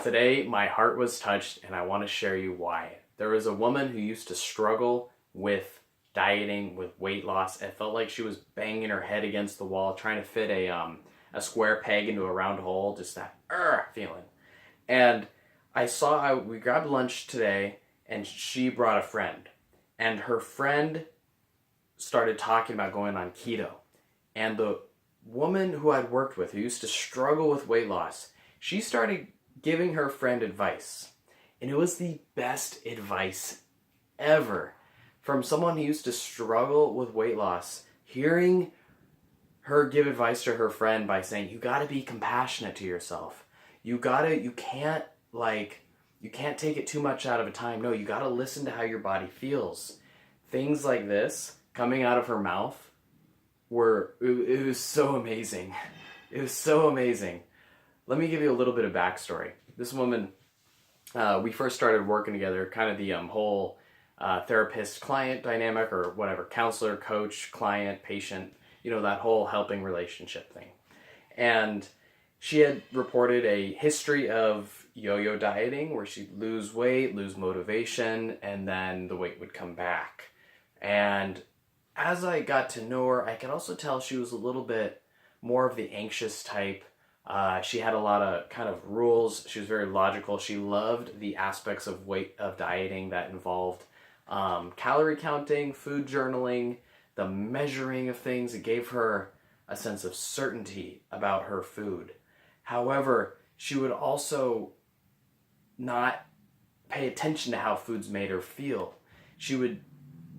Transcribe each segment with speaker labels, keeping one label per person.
Speaker 1: Today, my heart was touched, and I want to share you why. There was a woman who used to struggle with dieting, with weight loss. It felt like she was banging her head against the wall, trying to fit a square peg into a round hole, just that feeling. And we grabbed lunch today, and she brought a friend. And her friend started talking about going on keto. And the woman who I'd worked with, who used to struggle with weight loss, she started giving her friend advice. And it was the best advice ever. From someone who used to struggle with weight loss, hearing her give advice to her friend by saying, you gotta be compassionate to yourself. You can't take it too much out of a time. No, you gotta listen to how your body feels. Things like this coming out of her mouth it was so amazing. It was so amazing. Let me give you a little bit of backstory. This woman, we first started working together, kind of the whole therapist-client dynamic, or whatever, counselor, coach, client, patient, that whole helping relationship thing. And she had reported a history of yo-yo dieting, where she'd lose weight, lose motivation, and then the weight would come back. And as I got to know her, I could also tell she was a little bit more of the anxious type. She had a lot of kind of rules. She was very logical. She loved the aspects of dieting that involved calorie counting, food journaling, the measuring of things. It gave her a sense of certainty about her food. However, she would also not pay attention to how foods made her feel. She would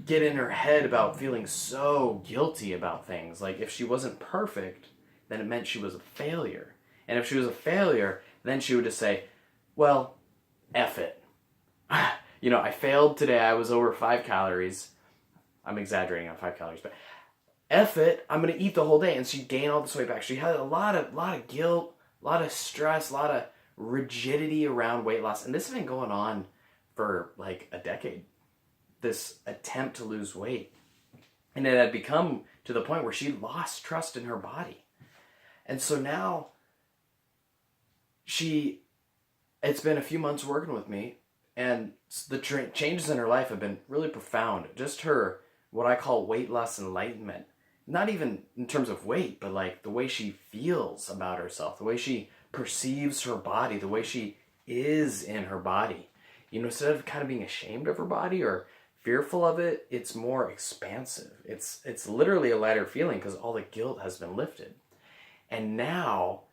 Speaker 1: get in her head about feeling so guilty about things. Like, if she wasn't perfect, then it meant she was a failure. And if she was a failure, then she would just say, well, F it. I failed today. I was over 5 calories. I'm exaggerating on 5 calories, but F it. I'm going to eat the whole day. And she'd gain all this weight back. She had a lot of guilt, a lot of stress, a lot of rigidity around weight loss. And this has been going on for like a decade. This attempt to lose weight. And it had become to the point where she lost trust in her body. And so now it's been a few months working with me, and the changes in her life have been really profound. Just her, what I call weight loss enlightenment. Not even in terms of weight, but like the way she feels about herself, the way she perceives her body, the way she is in her body. Instead of kind of being ashamed of her body or fearful of it, it's more expansive. It's literally a lighter feeling because all the guilt has been lifted. And now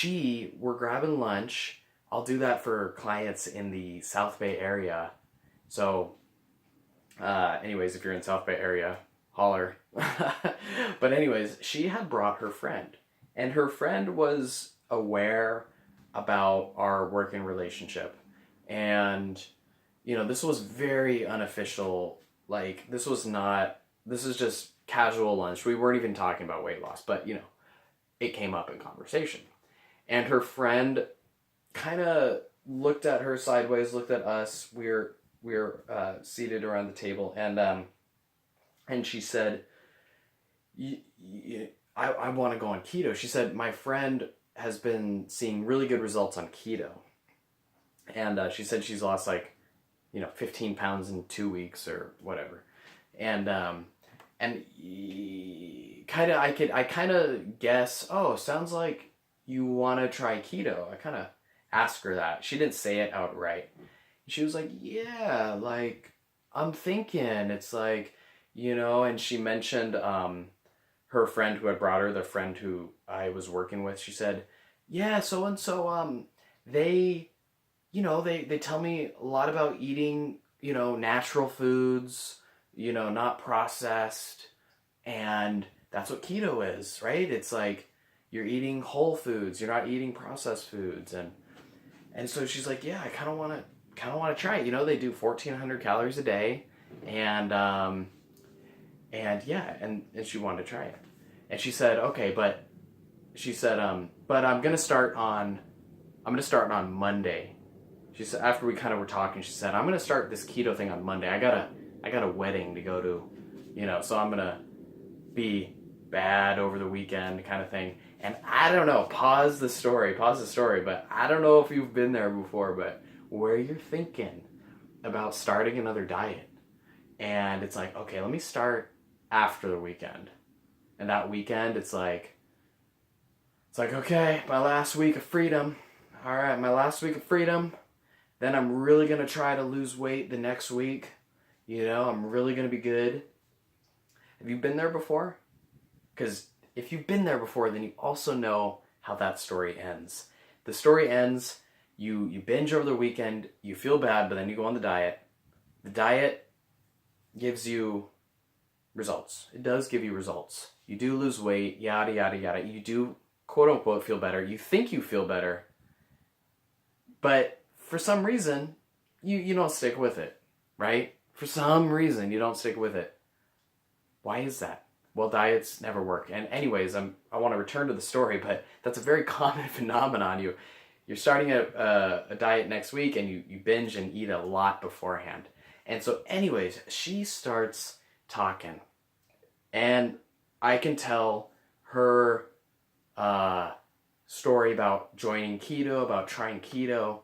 Speaker 1: we're grabbing lunch. I'll do that for clients in the South Bay area. So anyways, if you're in South Bay area, holler. But anyways, she had brought her friend, and her friend was aware about our working relationship. And this was very unofficial. Like, this is just casual lunch. We weren't even talking about weight loss, but it came up in conversation. And her friend kind of looked at her sideways, looked at us. We're seated around the table, and she said, I want to go on keto. She said, my friend has been seeing really good results on keto. And she said she's lost 15 pounds in 2 weeks or whatever. And I kind of guess, oh, sounds like you want to try keto. I kind of asked her that. She didn't say it outright. She was like, yeah, like, I'm thinking. It's like, and she mentioned her friend who had brought her, the friend who I was working with. She said, yeah, so-and-so, they tell me a lot about eating, natural foods, not processed. And that's what keto is, right? It's like you're eating whole foods. You're not eating processed foods. And so she's like, yeah, I kind of want to try it. They do 1,400 calories a day. And yeah, and she wanted to try it. And she said, okay, but I'm going to start on Monday. She said, after we kind of were talking, she said, I'm going to start this keto thing on Monday. I got a wedding to go to, so I'm going to be bad over the weekend kind of thing. And I don't know, pause the story, but I don't know if you've been there before, but where you're thinking about starting another diet. And it's like, okay, let me start after the weekend. And that weekend, it's like, okay, my last week of freedom. All right, my last week of freedom. Then I'm really going to try to lose weight the next week. I'm really going to be good. Have you been there before? Because if you've been there before, then you also know how that story ends. The story ends, you binge over the weekend, you feel bad, but then you go on the diet. The diet gives you results. It does give you results. You do lose weight, yada, yada, yada. You do, quote unquote, feel better. You think you feel better, but for some reason, you don't stick with it, right? For some reason, you don't stick with it. Why is that? Well, diets never work. And anyways, I want to return to the story, but that's a very common phenomenon. You're starting a diet next week, and you binge and eat a lot beforehand. And so anyways, she starts talking, and I can tell her story about joining keto, about trying keto.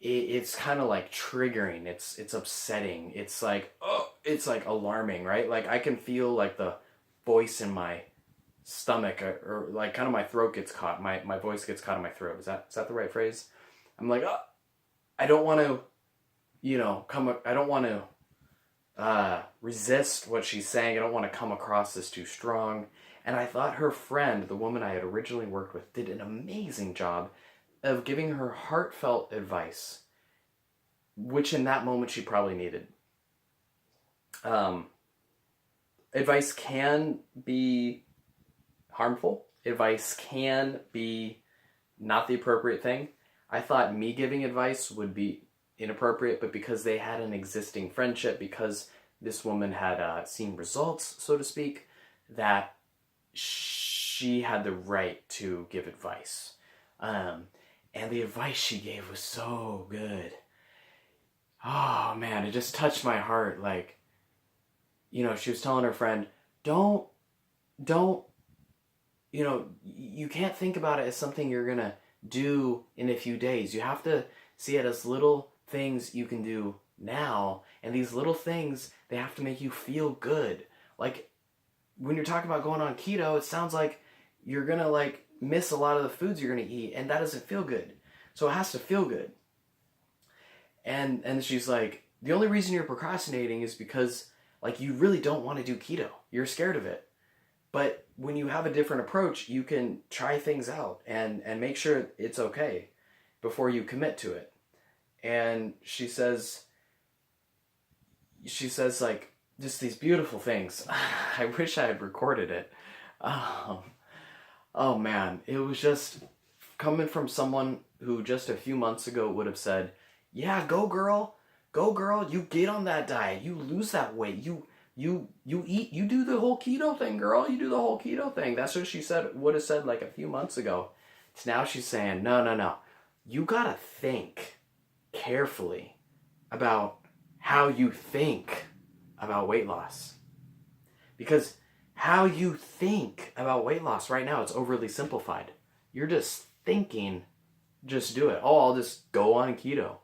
Speaker 1: It's kind of like triggering. It's upsetting. It's like, oh, it's like alarming, right? Like I can feel like the voice in my stomach, or like kind of my throat gets caught. My voice gets caught in my throat. Is that the right phrase? I'm like, oh, I don't want to, I don't want to resist what she's saying. I don't want to come across as too strong. And I thought her friend, the woman I had originally worked with, did an amazing job of giving her heartfelt advice, which in that moment she probably needed. Advice can be harmful. Advice can be not the appropriate thing. I thought me giving advice would be inappropriate, but because they had an existing friendship, because this woman had seen results, so to speak, that she had the right to give advice. And the advice she gave was so good. Oh man, it just touched my heart. Like, she was telling her friend, don't, you can't think about it as something you're gonna do in a few days. You have to see it as little things you can do now. And these little things, they have to make you feel good. Like, when you're talking about going on keto, it sounds like you're gonna miss a lot of the foods you're gonna eat, and that doesn't feel good. So it has to feel good. And she's like, the only reason you're procrastinating is because you really don't want to do keto. You're scared of it. But when you have a different approach, you can try things out and make sure it's okay before you commit to it. And she says just these beautiful things. I wish I had recorded it. Oh man, it was just coming from someone who just a few months ago would have said, yeah, go girl, you get on that diet, you lose that weight, you eat, you do the whole keto thing, girl, you do the whole keto thing. That's what she would have said a few months ago. So now she's saying, no, you gotta think carefully about how you think about weight loss. Because how you think about weight loss right now, it's overly simplified. You're just thinking, just do it. Oh, I'll just go on keto.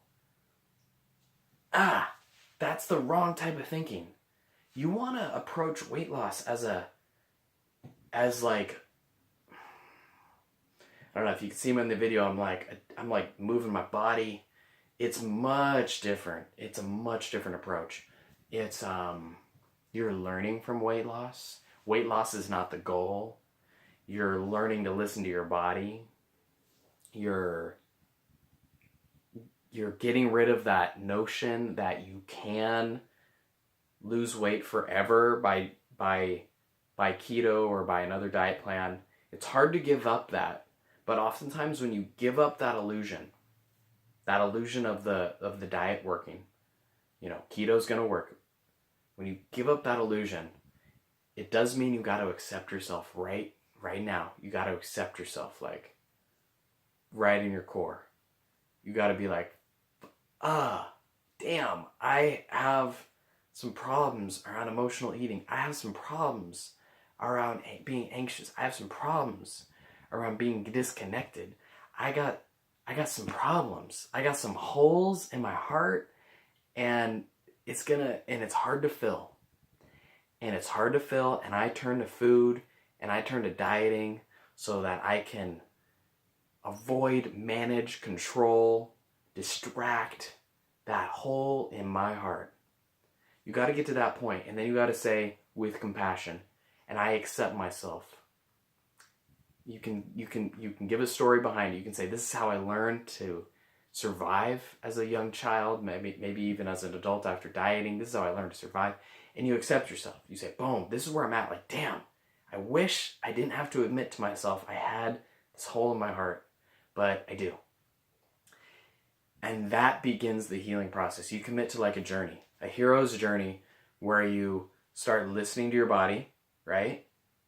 Speaker 1: That's the wrong type of thinking. You want to approach weight loss as I don't know if you can see me in the video, I'm moving my body. It's much different. It's a much different approach. It's, you're learning from weight loss. Weight loss is not the goal. You're learning to listen to your body. You're getting rid of that notion that you can lose weight forever by keto or by another diet plan. It's hard to give up that. But oftentimes when you give up that illusion of the diet working, keto's gonna work. When you give up that illusion, it does mean you got to accept yourself right now. You got to accept yourself right in your core. You got to be like, damn, I have some problems around emotional eating. I have some problems around being anxious. I have some problems around being disconnected. I got some problems. I got some holes in my heart, and it's hard to fill. And it's hard to fill, and I turn to food and I turn to dieting so that I can avoid, manage, control, distract that hole in my heart. You got to get to that point, and then you got to say with compassion, and I accept myself. You can give a story behind it. You can say, this is how I learned to survive as a young child, maybe even as an adult after dieting. This is how I learned to survive. And you accept yourself. You say, boom, this is where I'm at. Like, damn, I wish I didn't have to admit to myself I had this hole in my heart, but I do. And that begins the healing process. You commit to like a journey, a hero's journey, where you start listening to your body, right?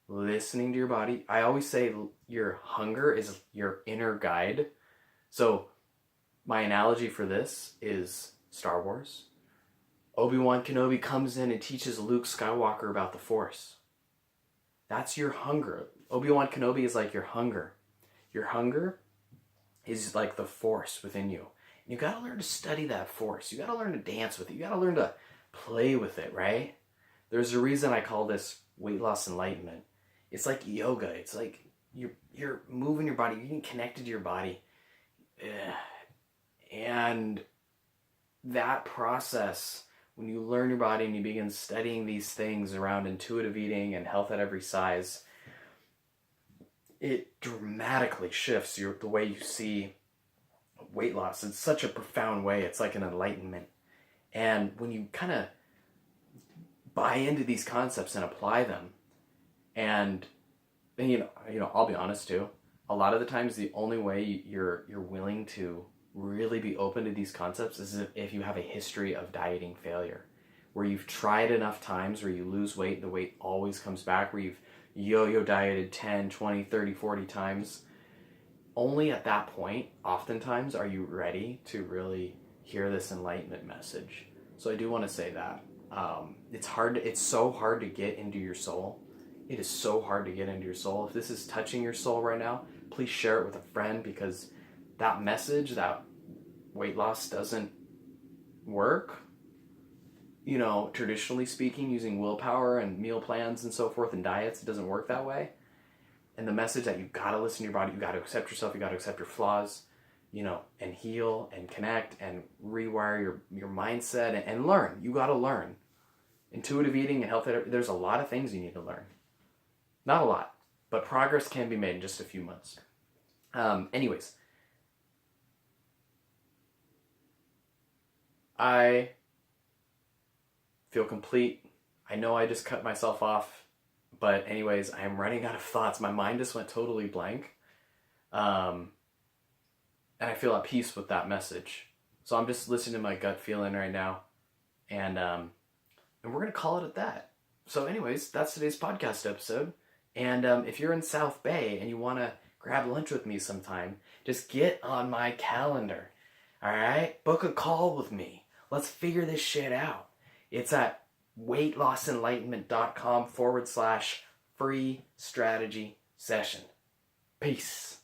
Speaker 1: Listening to your body. I always say your hunger is your inner guide. So my analogy for this is Star Wars. Obi-Wan Kenobi comes in and teaches Luke Skywalker about the Force. That's your hunger. Obi-Wan Kenobi is like your hunger. Your hunger is like the Force within you. And you gotta learn to study that Force. You gotta learn to dance with it. You gotta learn to play with it, right? There's a reason I call this weight loss enlightenment. It's like yoga. It's like you're moving your body. You're getting connected to your body. And that process, when you learn your body and you begin studying these things around intuitive eating and health at every size, it dramatically shifts the way you see weight loss in such a profound way. It's like an enlightenment. And when you kind of buy into these concepts and apply them, and you know, I'll be honest too, a lot of the times the only way you're willing to really be open to these concepts is if you have a history of dieting failure, where you've tried enough times where you lose weight, the weight always comes back, where you've yo-yo dieted 10, 20, 30, 40 times. Only at that point, oftentimes, are you ready to really hear this enlightenment message. So I do want to say that. It's so hard to get into your soul. It is so hard to get into your soul. If this is touching your soul right now, please share it with a friend, because that message that weight loss doesn't work, you know, traditionally speaking, using willpower and meal plans and so forth and diets, it doesn't work that way. And the message that you gotta listen to your body, you gotta accept yourself, you gotta accept your flaws, you know, and heal and connect and rewire your mindset and learn. You gotta learn. Intuitive eating and health, there's a lot of things you need to learn. Not a lot, but progress can be made in just a few months. Anyways, I feel complete. I know I just cut myself off, but anyways, I am running out of thoughts. My mind just went totally blank. And I feel at peace with that message. So I'm just listening to my gut feeling right now. And we're going to call it at that. So anyways, that's today's podcast episode. And if you're in South Bay and you want to grab lunch with me sometime, just get on my calendar. All right? Book a call with me. Let's figure this shit out. It's at weightlossenlightenment.com/free strategy session. Peace.